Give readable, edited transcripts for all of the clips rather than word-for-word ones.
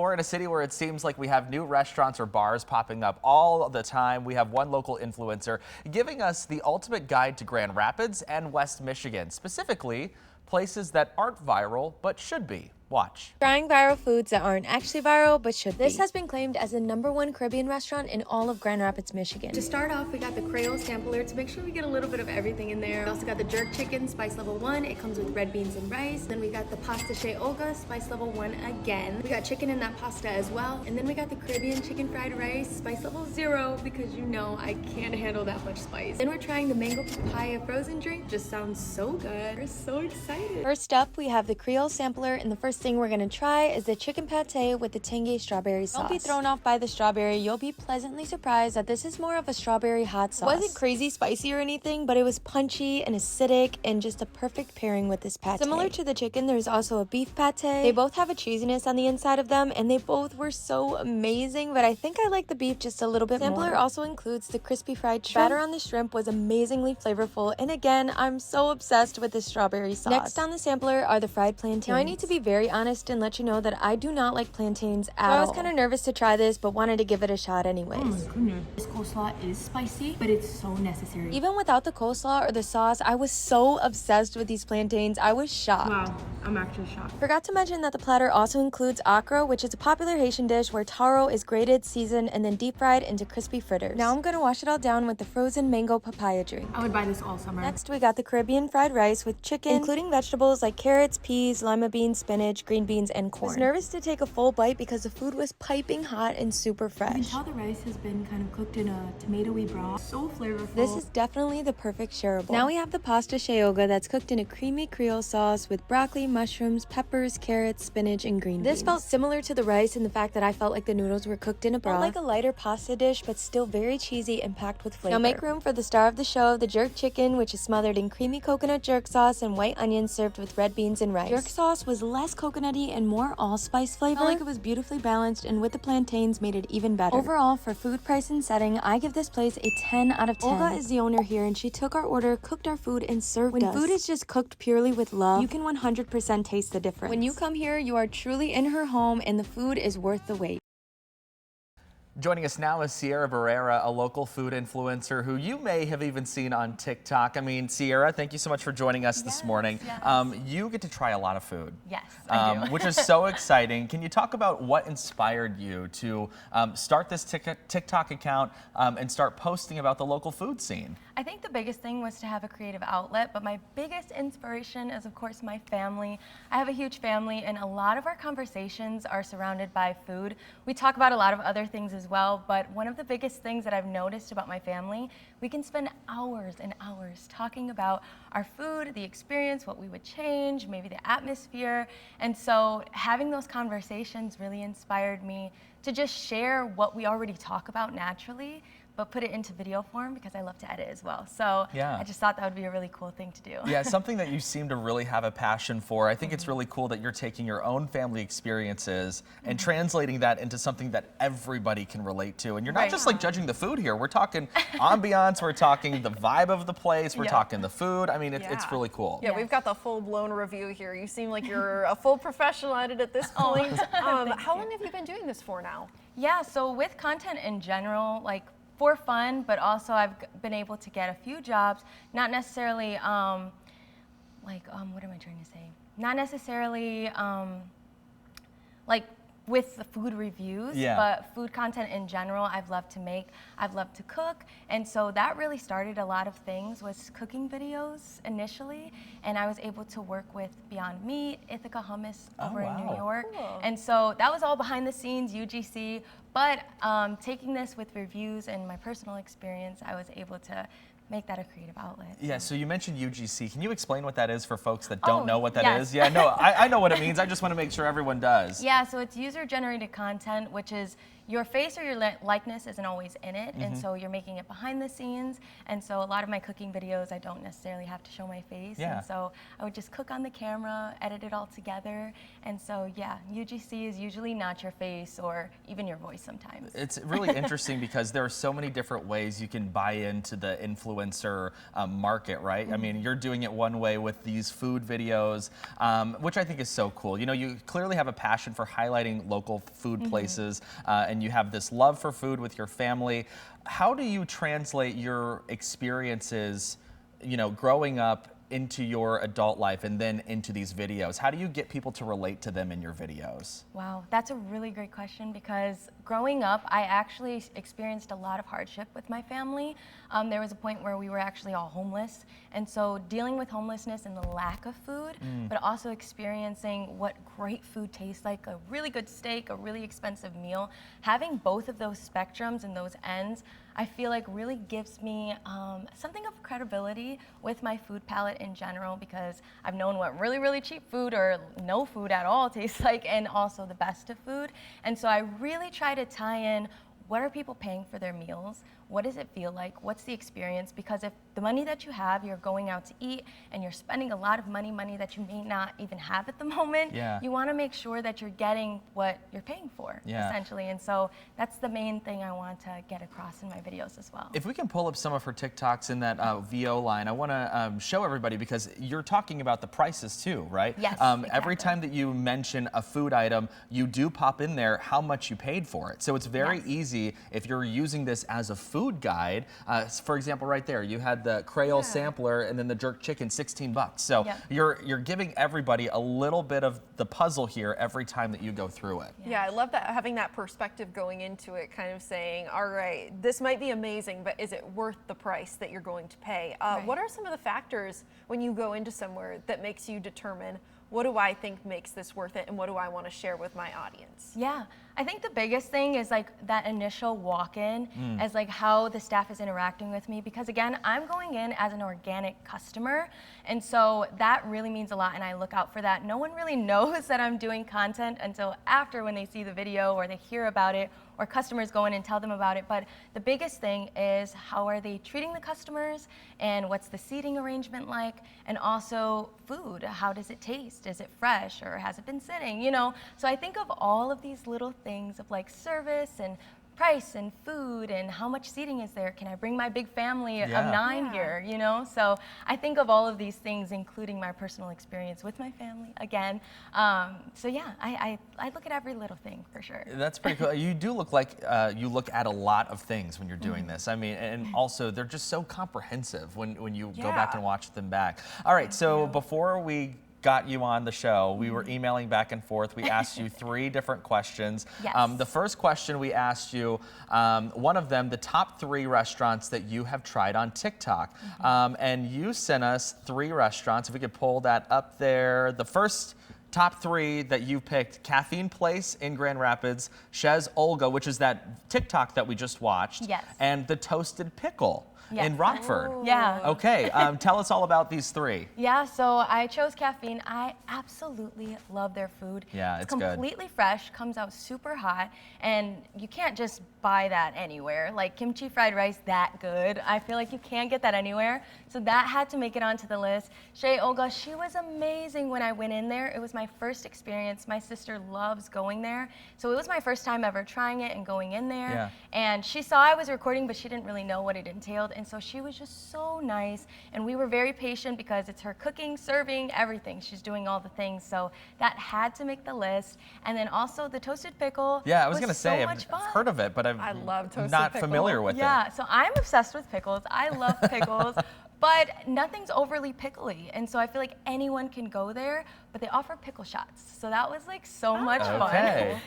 We're in a city where it seems like we have new restaurants or bars popping up all the time. We have one local influencer giving us the ultimate guide to Grand Rapids and West Michigan, specifically places that aren't viral but should be. Watch. Trying viral foods that aren't actually viral but should be. This has been claimed as the #1 Caribbean restaurant in all of Grand Rapids, Michigan. To start off, we got the Creole sampler to make sure we get a little bit of everything in there. We also got the jerk chicken, spice level 1. It comes with red beans and rice. Then we got the pasta chez olga, spice level 1 again. We got chicken in that pasta as well. And then we got the Caribbean chicken fried rice, spice level 0, because you know I can't handle that much spice. Then we're trying the mango papaya frozen drink. Just sounds so good. We're so excited. First up, we have the Creole sampler, and the first thing we're gonna try is the chicken pate with the tangy strawberry sauce. Don't be thrown off by the strawberry. You'll be pleasantly surprised that this is more of a strawberry hot sauce. It wasn't crazy spicy or anything, but it was punchy and acidic and just a perfect pairing with this pate. Similar to the chicken, there's also a beef pate. They both have a cheesiness on the inside of them, and they both were so amazing, but I think I like the beef just a little bit more. The sampler also includes the crispy fried shrimp. Batter on the shrimp was amazingly flavorful, and again, I'm so obsessed with the strawberry sauce. Next on the sampler are the fried plantains. Now, I need to be very honest and let you know that I do not like plantains at all. I was kind of nervous to try this, but wanted to give it a shot anyways. Oh my goodness. This coleslaw is spicy, but it's so necessary. Even without the coleslaw or the sauce, I was so obsessed with these plantains. I was shocked. Wow, I'm actually shocked. Forgot to mention that the platter also includes akro, which is a popular Haitian dish where taro is grated, seasoned, and then deep fried into crispy fritters. Now I'm gonna wash it all down with the frozen mango papaya drink. I would buy this all summer. Next, we got the Caribbean fried rice with chicken, including vegetables like carrots, peas, lima beans, spinach, green beans, and corn. I was nervous to take a full bite because the food was piping hot and super fresh. You can tell the rice has been kind of cooked in a tomatoey broth. So flavorful. This is definitely the perfect shareable. Now we have the pasta chez olga that's cooked in a creamy Creole sauce with broccoli, mushrooms, peppers, carrots, spinach, and green beans. This felt similar to the rice in the fact that I felt like the noodles were cooked in a broth. Felt like a lighter pasta dish, but still very cheesy and packed with flavor. Now make room for the star of the show, the jerk chicken, which is smothered in creamy coconut jerk sauce and white onions served with red beans and rice. Jerk sauce was less coconutty and more allspice flavor. I felt like it was beautifully balanced, and with the plantains made it even better. Overall, for food, price, and setting, I give this place a 10 out of 10. Olga is the owner here, and she took our order, cooked our food, and served us. When food is just cooked purely with love, you can 100% taste the difference. When you come here, you are truly in her home, and the food is worth the wait. Joining us now is Cierra Barrera, a local food influencer who you may have even seen on TikTok. I mean, Cierra, thank you so much for joining us this morning. Yes. You get to try a lot of food. Yes, I do. Which is so exciting. Can you talk about what inspired you to start this TikTok account and start posting about the local food scene? I think the biggest thing was to have a creative outlet, but my biggest inspiration is, of course, my family. I have a huge family, and a lot of our conversations are surrounded by food. We talk about a lot of other things as well, but one of the biggest things that I've noticed about my family, we can spend hours and hours talking about our food, the experience, what we would change, maybe the atmosphere. And so having those conversations really inspired me to just share what we already talk about naturally, but put it into video form because I love to edit as well. So yeah. I just thought that would be a really cool thing to do. Yeah, something that you seem to really have a passion for. I think it's really cool that you're taking your own family experiences and translating that into something that everybody can relate to. And you're not just like judging the food here. We're talking ambiance, we're talking the vibe of the place, we're talking the food. I mean, it's really cool. Yeah, we've got the full-blown review here. You seem like you're a full professional at it at this point. How long have you been doing this for now? Yeah, so with content in general, like for fun, but also I've been able to get a few jobs, not necessarily, what am I trying to say? Not necessarily, like with the food reviews, but food content in general, I've loved to make, I've loved to cook, and so that really started a lot of things, was cooking videos initially, and I was able to work with Beyond Meat, Ithaca Hummus over in New York, and so that was all behind the scenes, UGC, but taking this with reviews and my personal experience, I was able to make that a creative outlet. Yeah, so you mentioned UGC. Can you explain what that is for folks that don't know what that is? Yeah, no, I know what it means. I just want to make sure everyone does. Yeah, so it's user-generated content, which is your face or your likeness isn't always in it, and so you're making it behind the scenes. And so a lot of my cooking videos, I don't necessarily have to show my face. Yeah. And so I would just cook on the camera, edit it all together. And so yeah, UGC is usually not your face or even your voice sometimes. It's really interesting because there are so many different ways you can buy into the influencer market, right? I mean, you're doing it one way with these food videos, which I think is so cool. You know, you clearly have a passion for highlighting local food places, and you have this love for food with your family. How do you translate your experiences, you know, growing up into your adult life and then into these videos? How do you get people to relate to them in your videos? Wow, that's a really great question because growing up, I actually experienced a lot of hardship with my family. There was a point where we were actually all homeless. And so dealing with homelessness and the lack of food, but also experiencing what great food tastes like, a really good steak, a really expensive meal, having both of those spectrums and those ends, I feel like really gives me something of credibility with my food palette in general, because I've known what really, really cheap food or no food at all tastes like, and also the best of food. And so I really try to tie in, what are people paying for their meals? What does it feel like? What's the experience? Because if the money that you have, you're going out to eat and you're spending a lot of money that you may not even have at the moment, you want to make sure that you're getting what you're paying for, essentially. And so that's the main thing I want to get across in my videos as well. If we can pull up some of her TikToks in that VO line, I want to show everybody, because you're talking about the prices too, right? Yes, Every time that you mention a food item, you do pop in there how much you paid for it. So it's very easy if you're using this as a food guide. For example, right there, you had the Creole sampler and then the jerk chicken, 16 bucks. So you're giving everybody a little bit of the puzzle here every time that you go through it. Yeah, I love that, having that perspective going into it, kind of saying, all right, this might be amazing, but is it worth the price that you're going to pay? What are some of the factors when you go into somewhere that makes you determine, what do I think makes this worth it, and what do I want to share with my audience? Yeah, I think the biggest thing is like that initial walk-in, as like how the staff is interacting with me, because again, I'm going in as an organic customer, and so that really means a lot, and I look out for that. No one really knows that I'm doing content until after, when they see the video or they hear about it, or customers go in and tell them about it. But the biggest thing is, how are they treating the customers, and what's the seating arrangement like, and also food. How does it taste? Is it fresh, or has it been sitting? You know, so I think of all of these little things of like service and price and food and how much seating is there. Can I bring my big family of 9 here, you know? So I think of all of these things, including my personal experience with my family again. So yeah, I look at every little thing for sure. That's pretty cool. You do look like you look at a lot of things when you're doing this. I mean, and also they're just so comprehensive when you go back and watch them back. All right, so before we got you on the show, we were emailing back and forth. We asked you 3 different questions. The first question we asked you, one of them, the top 3 restaurants that you have tried on TikTok. And you sent us 3 restaurants. If we could pull that up there. The first top 3 that you picked: Caffeine Place in Grand Rapids, Chez Olga, which is that TikTok that we just watched, and the Toasted Pickle in Rockford. Okay, tell us all about these 3. Yeah, so I chose Caffeine. I absolutely love their food. Yeah, it's good. Completely fresh, comes out super hot, and you can't just buy that anywhere. Like kimchi fried rice, that good. I feel like you can't get that anywhere. So that had to make it onto the list. Chez Olga, she was amazing when I went in there. It was my first experience. My sister loves going there. So it was my first time ever trying it and going in there. And she saw I was recording, but she didn't really know what it entailed. And so she was just so nice. And we were very patient because it's her cooking, serving, everything. She's doing all the things. So that had to make the list. And then also the Toasted Pickle. Yeah, I was going to say, I've heard of it, but I love toasted not pickle. familiar with it. Yeah, so I'm obsessed with pickles. I love pickles. But nothing's overly pickly, and so I feel like anyone can go there, but they offer pickle shots. So that was like so much fun.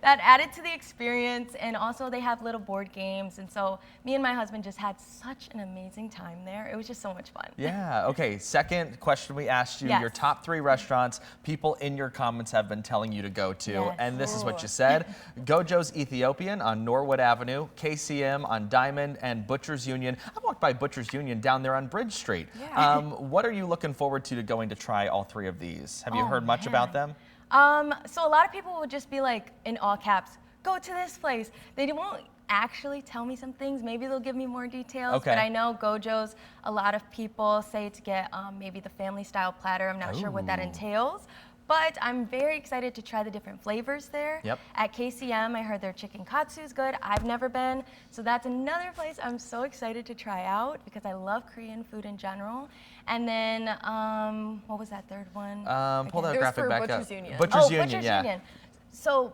That added to the experience, and also they have little board games, and so me and my husband just had such an amazing time there. It was just so much fun. Yeah, okay, second question we asked you, your top 3 restaurants people in your comments have been telling you to go to, and this is what you said: Gojo's Ethiopian on Norwood Avenue, KCM on Diamond, and Butcher's Union. I walked by Butcher's Union down there on Bridge Street. What are you looking forward to going to try all 3 of these? Have you heard much about them? So a lot of people would just be like, in all caps, go to this place. They won't actually tell me some things. Maybe they'll give me more details. Okay. But I know Gojo's, a lot of people say to get maybe the family style platter. I'm not sure what that entails. But I'm very excited to try the different flavors there. Yep. At KCM, I heard their chicken katsu is good. I've never been. So that's another place I'm so excited to try out because I love Korean food in general. And then, what was that third one? Pull that It was graphic for back Butcher's up. Union. Butcher's Union, Butcher's yeah. Union. So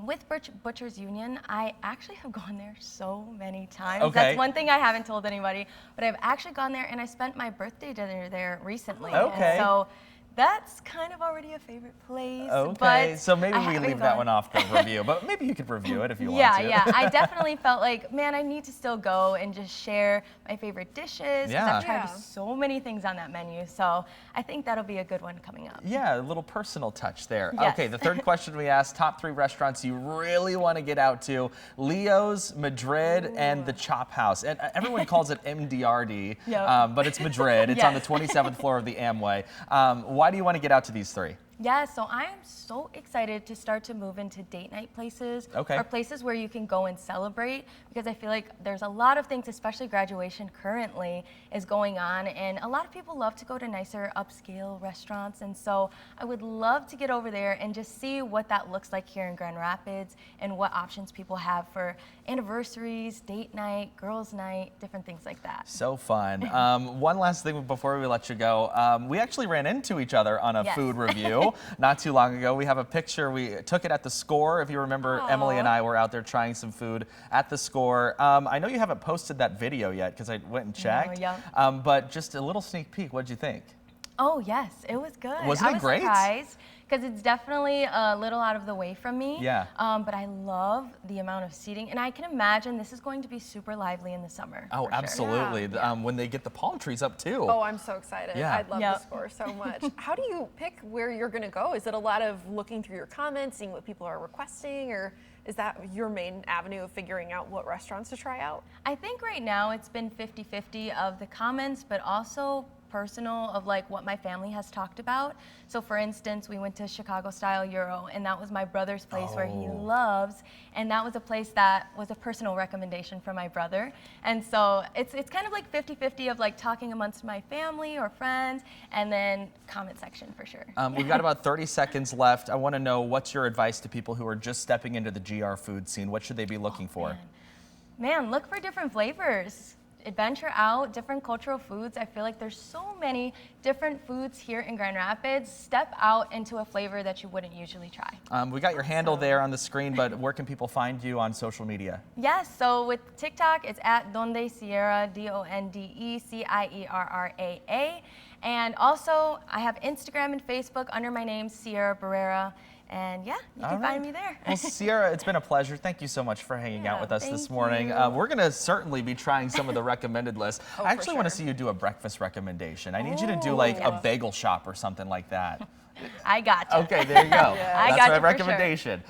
with Butcher's Union, I actually have gone there so many times. Okay. That's one thing I haven't told anybody, but I've actually gone there and I spent my birthday dinner there recently. Okay. And so that's kind of already a favorite place. Okay, but so maybe I we haven't leave that gone. one off the review, but maybe you could review it if you want to. Yeah. I definitely felt like, man, I need to still go and just share my favorite dishes. 'Cause Yeah. I've tried Yeah. so many things on that menu. So I think that'll be a good one coming up. Yeah, a little personal touch there. Yes. Okay, the third question we asked, top 3 restaurants you really want to get out to. Leo's, Madrid, and the Chop House. And everyone calls it MDRD, Yep. but it's Madrid. It's on the Yes. 27th floor of the Amway. Why do you want to get out to these 3? Yeah, so I am so excited to start to move into date night places Okay. or places where you can go and celebrate because I feel like there's a lot of things, especially graduation currently is going on, and a lot of people love to go to nicer upscale restaurants, and so I would love to get over there and just see what that looks like here in Grand Rapids and what options people have for anniversaries, date night, girls' night, different things like that. So fun. One last thing before we let you go. We actually ran into each other on a Yes. food review not too long ago. We have a picture. We took it at the Score. If you remember, Emily and I were out there trying some food at the Score. I know you haven't posted that video yet because I went and checked. yeah. But just a little sneak peek. What'd you think? Oh yes, it was good. Wasn't I it was great? surprised because it's definitely a little out of the way from me. Yeah. But I love the amount of seating, and I can imagine this is going to be super lively in the summer. Oh, for sure. absolutely. When they get the palm trees up too. Oh, I'm so excited. Yeah. I love Yep. the Score so much. How do you pick where you're going to go? Is it a lot of looking through your comments, seeing what people are requesting, or is that your main avenue of figuring out what restaurants to try out? I think right now it's been 50-50 of the comments, but also personal of like what my family has talked about. So for instance, we went to Chicago Style Euro, and that was my brother's place where he loves, and that was a place that was a personal recommendation from my brother. And so it's kind of like 50-50 of like talking amongst my family or friends, and then comment section for sure. We've got about 30 seconds left. I want to know, what's your advice to people who are just stepping into the GR food scene? What should they be looking for? Man, look for different flavors. Adventure out, different cultural foods. I feel like there's so many different foods here in Grand Rapids. Step out into a flavor that you wouldn't usually try. We got your handle there on the screen, but where can people find you on social media? Yes, so with TikTok, it's at Donde Cierra, DondeCierraa. And also, I have Instagram and Facebook under my name, Cierra Barrera. And yeah, you can find me there. Well, Cierra, it's been a pleasure. Thank you so much for hanging out with us this thank morning. you. We're going to certainly be trying some of the recommended lists. I actually want to sure. see you do a breakfast recommendation. I need you to do like a yes. bagel shop or something like that. I got you. Okay, there you go. I That's got my you for sure. recommendation.